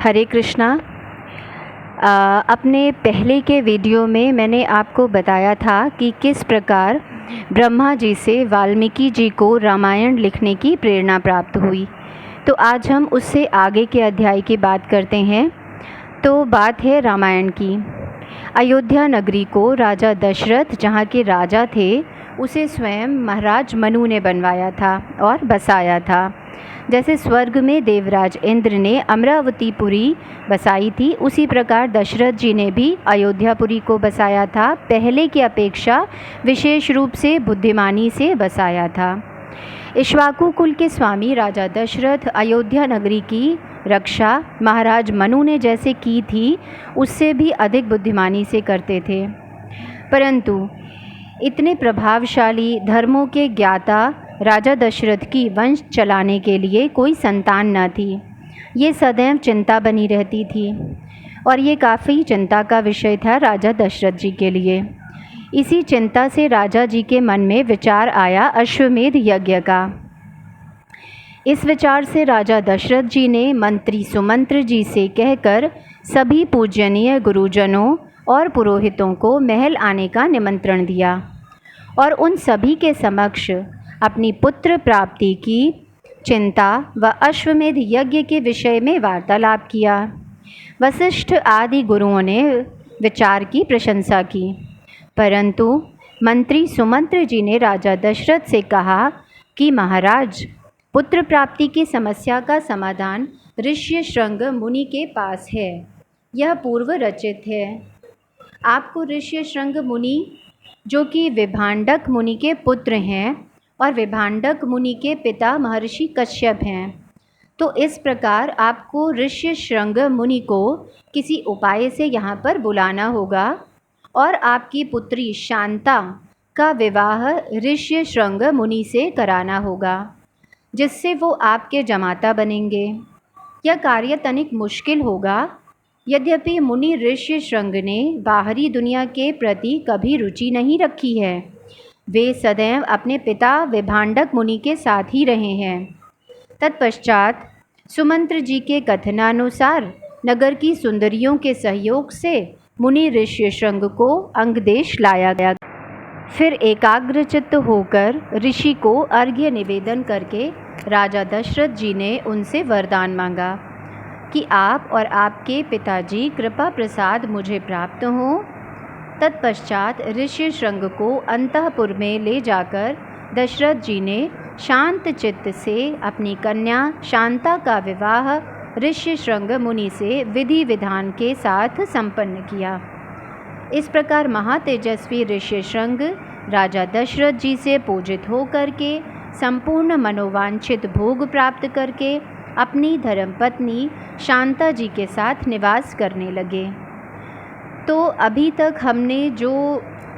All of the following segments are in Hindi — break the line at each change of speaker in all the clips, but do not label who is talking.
हरे कृष्णा। अपने पहले के वीडियो में मैंने आपको बताया था कि किस प्रकार ब्रह्मा जी से वाल्मीकि जी को रामायण लिखने की प्रेरणा प्राप्त हुई। तो आज हम उससे आगे के अध्याय की बात करते हैं। तो बात है रामायण की। अयोध्या नगरी को राजा दशरथ, जहाँ के राजा थे, उसे स्वयं महाराज मनु ने बनवाया था और बसाया था। जैसे स्वर्ग में देवराज इंद्र ने अमरावतीपुरी बसाई थी, उसी प्रकार दशरथ जी ने भी अयोध्यापुरी को बसाया था। पहले की अपेक्षा विशेष रूप से बुद्धिमानी से बसाया था। इक्ष्वाकु कुल के स्वामी राजा दशरथ अयोध्या नगरी की रक्षा महाराज मनु ने जैसे की थी, उससे भी अधिक बुद्धिमानी से करते थे। परंतु इतने प्रभावशाली धर्मों के ज्ञाता राजा दशरथ की वंश चलाने के लिए कोई संतान न थी। ये सदैव चिंता बनी रहती थी और ये काफ़ी चिंता का विषय था राजा दशरथ जी के लिए। इसी चिंता से राजा जी के मन में विचार आया अश्वमेध यज्ञ का। इस विचार से राजा दशरथ जी ने मंत्री सुमंत्र जी से कहकर सभी पूजनीय गुरुजनों और पुरोहितों को महल आने का निमंत्रण दिया और उन सभी के समक्ष अपनी पुत्र प्राप्ति की चिंता व अश्वमेध यज्ञ के विषय में वार्तालाप किया। वशिष्ठ आदि गुरुओं ने विचार की प्रशंसा की, परंतु मंत्री सुमंत्र जी ने राजा दशरथ से कहा कि महाराज, पुत्र प्राप्ति की समस्या का समाधान ऋष्यशृंग मुनि के पास है। यह पूर्व रचित है। आपको ऋष्यशृंग मुनि, जो कि विभांडक मुनि के पुत्र हैं और विभांडक मुनि के पिता महर्षि कश्यप हैं, तो इस प्रकार आपको ऋष्यशृंग मुनि को किसी उपाय से यहाँ पर बुलाना होगा और आपकी पुत्री शांता का विवाह ऋष्यशृंग मुनि से कराना होगा, जिससे वो आपके जमाता बनेंगे। यह कार्य तनिक मुश्किल होगा। यद्यपि मुनि ऋष्यशृंग ने बाहरी दुनिया के प्रति कभी रुचि नहीं रखी है, वे सदैव अपने पिता विभांडक मुनि के साथ ही रहे हैं। तत्पश्चात सुमंत्र जी के कथनानुसार नगर की सुंदरियों के सहयोग से मुनि ऋष्यशृंग को अंगदेश लाया गया। फिर एकाग्रचित्त होकर ऋषि को अर्घ्य निवेदन करके राजा दशरथ जी ने उनसे वरदान मांगा कि आप और आपके पिताजी कृपा प्रसाद मुझे प्राप्त हो। तत्पश्चात ऋष्यशृंग को अंतःपुर में ले जाकर दशरथ जी ने शांत चित्त से अपनी कन्या शांता का विवाह ऋष्यशृंग मुनि से विधि विधान के साथ संपन्न किया। इस प्रकार महातेजस्वी ऋष्यशृंग राजा दशरथ जी से पूजित होकर के संपूर्ण मनोवांछित भोग प्राप्त करके अपनी धर्मपत्नी शांता जी के साथ निवास करने लगे। तो अभी तक हमने जो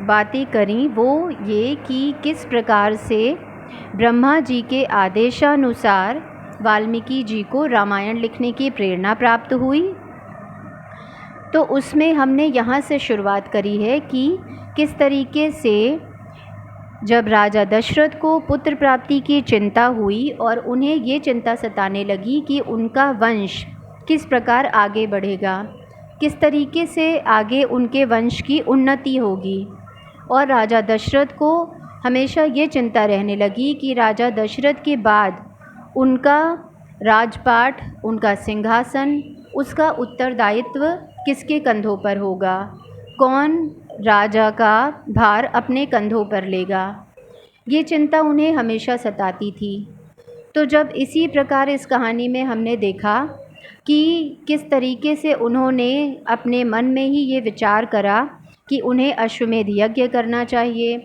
बातें करी वो ये कि किस प्रकार से ब्रह्मा जी के आदेशानुसार वाल्मीकि जी को रामायण लिखने की प्रेरणा प्राप्त हुई। तो उसमें हमने यहाँ से शुरुआत करी है कि किस तरीके से जब राजा दशरथ को पुत्र प्राप्ति की चिंता हुई और उन्हें ये चिंता सताने लगी कि उनका वंश किस प्रकार आगे बढ़ेगा, किस तरीके से आगे उनके वंश की उन्नति होगी, और राजा दशरथ को हमेशा ये चिंता रहने लगी कि राजा दशरथ के बाद उनका राजपाट, उनका सिंहासन, उसका उत्तरदायित्व किसके कंधों पर होगा, कौन राजा का भार अपने कंधों पर लेगा। ये चिंता उन्हें हमेशा सताती थी। तो जब इसी प्रकार इस कहानी में हमने देखा कि किस तरीके से उन्होंने अपने मन में ही ये विचार करा कि उन्हें अश्वमेध यज्ञ करना चाहिए,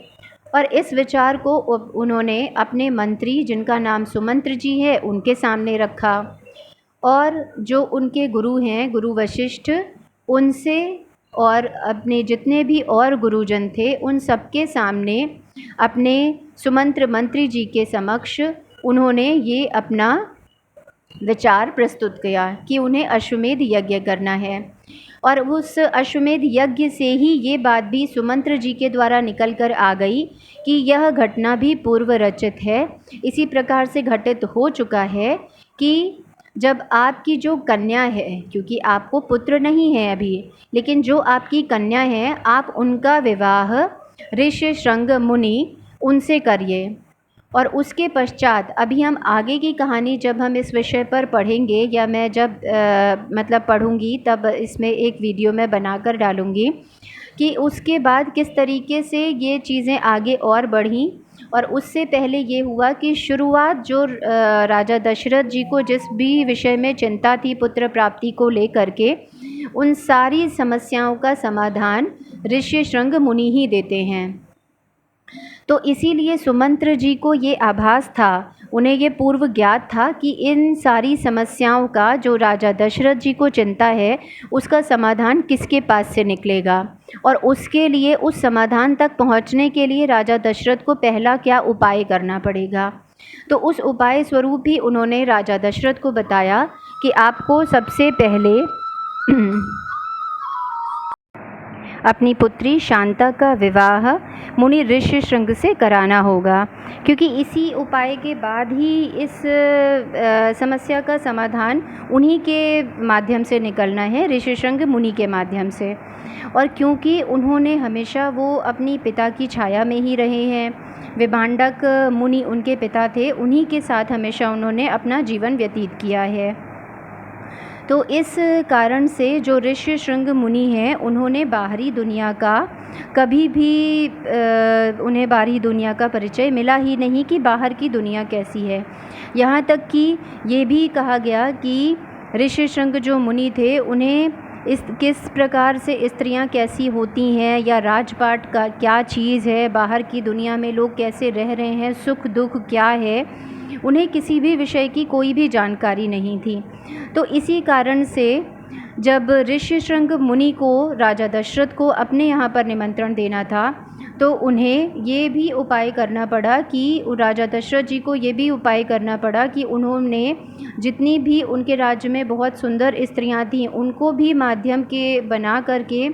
और इस विचार को उन्होंने अपने मंत्री, जिनका नाम सुमंत्र जी है, उनके सामने रखा, और जो उनके गुरु हैं, गुरु वशिष्ठ, उनसे, और अपने जितने भी और गुरुजन थे उन सबके सामने अपने सुमंत्र मंत्री जी के समक्ष उन्होंने ये अपना विचार प्रस्तुत किया कि उन्हें अश्वमेध यज्ञ करना है। और उस अश्वमेध यज्ञ से ही ये बात भी सुमंत्र जी के द्वारा निकल कर आ गई कि यह घटना भी पूर्व रचित है। इसी प्रकार से घटित हो चुका है कि जब आपकी जो कन्या है, क्योंकि आपको पुत्र नहीं है अभी, लेकिन जो आपकी कन्या है, आप उनका विवाह ऋष्यशृंग मुनि उनसे करिए। और उसके पश्चात अभी हम आगे की कहानी जब हम इस विषय पर पढ़ेंगे, या मैं जब मतलब पढ़ूंगी, तब इसमें एक वीडियो मैं बनाकर डालूंगी कि उसके बाद किस तरीके से ये चीज़ें आगे और बढ़ीं। और उससे पहले ये हुआ कि शुरुआत जो राजा दशरथ जी को जिस भी विषय में चिंता थी पुत्र प्राप्ति को लेकर के, उन सारी समस्याओं का समाधान ऋष्यशृंग मुनि ही देते हैं। तो इसीलिए सुमंत्र जी को ये आभास था, उन्हें ये पूर्व ज्ञात था कि इन सारी समस्याओं का जो राजा दशरथ जी को चिंता है, उसका समाधान किसके पास से निकलेगा, और उसके लिए उस समाधान तक पहुंचने के लिए राजा दशरथ को पहला क्या उपाय करना पड़ेगा। तो उस उपाय स्वरूप ही उन्होंने राजा दशरथ को बताया कि आपको सबसे पहले अपनी पुत्री शांता का विवाह मुनि ऋष्यशृंग से कराना होगा, क्योंकि इसी उपाय के बाद ही इस समस्या का समाधान उन्हीं के माध्यम से निकलना है, ऋष्यशृंग मुनि के माध्यम से। और क्योंकि उन्होंने हमेशा वो अपनी पिता की छाया में ही रहे हैं, विभांडक मुनि उनके पिता थे, उन्हीं के साथ हमेशा उन्होंने अपना जीवन व्यतीत किया है। तो इस कारण से जो ऋष्यशृंग मुनि हैं, उन्होंने बाहरी दुनिया का कभी भी उन्हें बाहरी दुनिया का परिचय मिला ही नहीं कि बाहर की दुनिया कैसी है। यहाँ तक कि ये भी कहा गया कि ऋष्यशृंग जो मुनि थे, उन्हें किस प्रकार से स्त्रियां कैसी होती हैं, या राजपाट का क्या चीज़ है, बाहर की दुनिया में लोग कैसे रह रहे हैं, सुख दुख क्या है, उन्हें किसी भी विषय की कोई भी जानकारी नहीं थी। तो इसी कारण से जब ऋष्यशृंग मुनि को राजा दशरथ को अपने यहाँ पर निमंत्रण देना था, तो उन्हें ये भी उपाय करना पड़ा कि राजा दशरथ जी को ये भी उपाय करना पड़ा कि उन्होंने जितनी भी उनके राज्य में बहुत सुंदर स्त्रियां थीं, उनको भी माध्यम के बना करके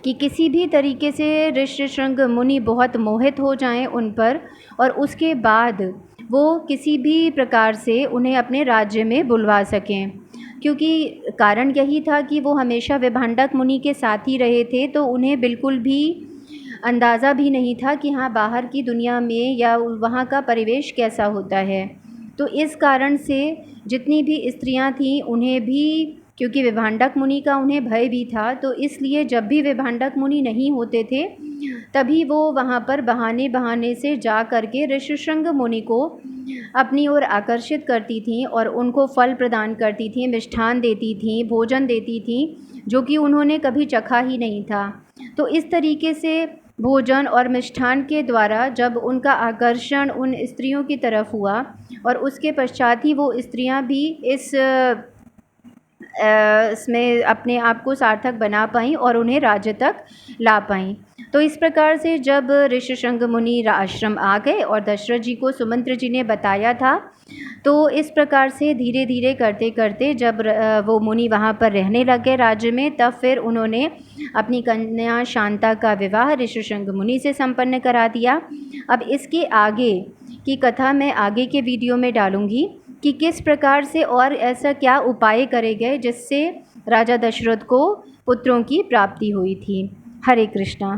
कि किसी भी तरीके से ऋष्यशृंग मुनि बहुत मोहित हो जाएं उन पर, और उसके बाद वो किसी भी प्रकार से उन्हें अपने राज्य में बुलवा सकें। क्योंकि कारण यही था कि वो हमेशा विभांडक मुनि के साथ ही रहे थे, तो उन्हें बिल्कुल भी अंदाज़ा भी नहीं था कि हाँ, बाहर की दुनिया में या वहाँ का परिवेश कैसा होता है। तो इस कारण से जितनी भी स्त्रियां थीं, उन्हें भी, क्योंकि विभांडक मुनि का उन्हें भय भी था, तो इसलिए जब भी विभांडक मुनि नहीं होते थे, तभी वो वहाँ पर बहाने बहाने से जा करके ऋष्यशृंग मुनि को अपनी ओर आकर्षित करती थीं और उनको फल प्रदान करती थीं, मिष्ठान देती थीं, भोजन देती थीं, जो कि उन्होंने कभी चखा ही नहीं था। तो इस तरीके से भोजन और मिष्ठान के द्वारा जब उनका आकर्षण उन स्त्रियों की तरफ हुआ, और उसके पश्चात ही वो स्त्रियां भी इसमें अपने आप को सार्थक बना पाईं और उन्हें राज्य तक ला पाईं। तो इस प्रकार से जब ऋष्यशृंग मुनि आश्रम आ गए और दशरथ जी को सुमंत्र जी ने बताया था, तो इस प्रकार से धीरे धीरे करते करते जब वो मुनि वहाँ पर रहने लगे राज्य में, तब फिर उन्होंने अपनी कन्या शांता का विवाह ऋष्यशृंग मुनि से संपन्न करा दिया। अब इसके आगे की कथा मैं आगे के वीडियो में डालूंगी कि किस प्रकार से और ऐसा क्या उपाय करे गए जिससे राजा दशरथ को पुत्रों की प्राप्ति हुई थी। हरे कृष्णा।